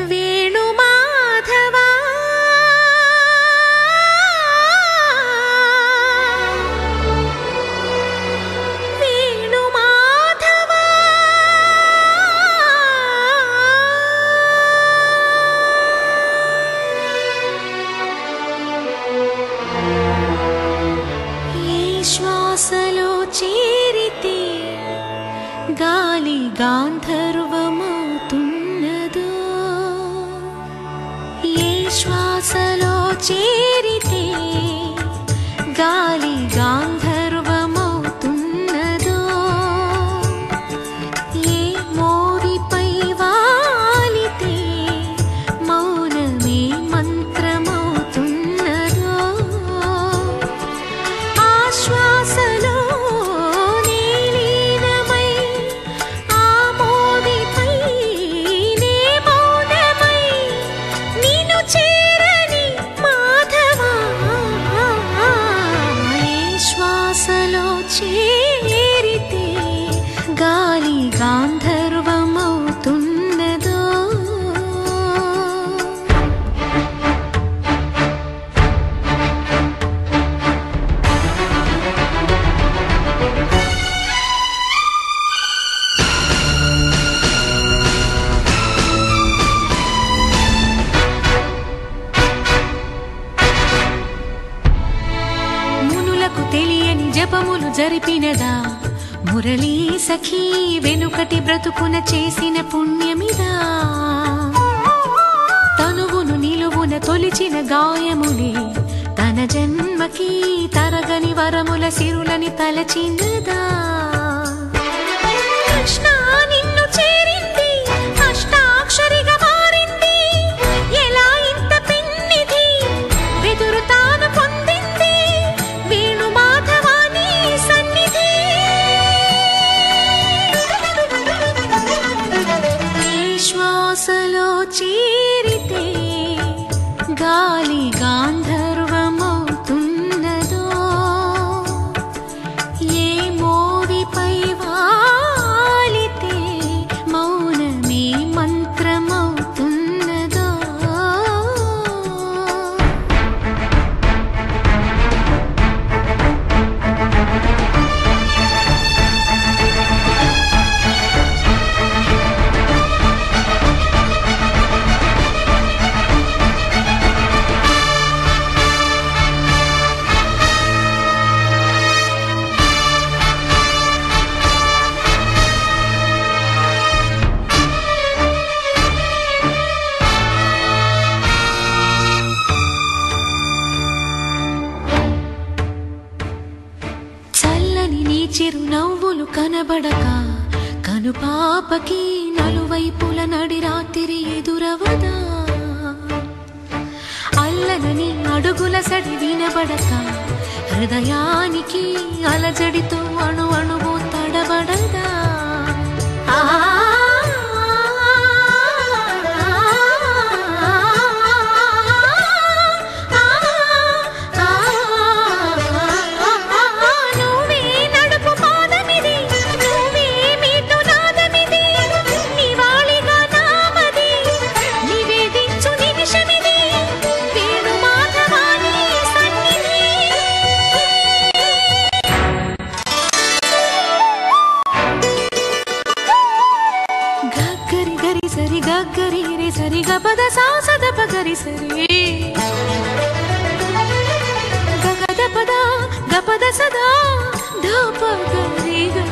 వేణుమాధవా వేణుమాధవా ఏ శ్వాసలో చేరితే గాలి గాంధర్వమవుతున్నదో ఏ శ్వాసలో చేరితే గాలి గాంధర్వమవుతున్నదో ఏ మోవిపై వాలితే మౌనమే మంత్రమవుతున్నదో ఆ శ్వాసలో చేరితే గాలి గాంధర్వమవుతున్నదో మునులకు తెలియని జపములు జరిపినదా మురళీ సఖీ వెనుకటి బ్రతుకున చేసిన పుణ్యమిదా తనువును నిలువున తొలిచిన గాయములే తన జన్మకి తరగని వరముల సిరులని తలచినదా కృష్ణ నిన్ను చేరింది అష్టాక్షరిగా మారింది ఎలా ఇంత పెన్నిధి వెదురు తాను పొందింది వేణుమాధవాని సన్నిధి శ్వాసలో చేరితే గాలి గాంధర్వమవుతున్నదో ఏ మోవిపై వాలితే మౌనమే మంత్రమవుతున్నదో చిరునవ్వులు కనబడక కనుపాపకి నలువైపుల నడి రాత్రి ఎదురవదా అల్లనని అడుగుల సడి వినబడక హృదయానికి అలజడితో అణు అణువు తడబడదా గరి రే సరి గపద సాసద పగరి సరి గగద పద గపద సదా ధప గరి గా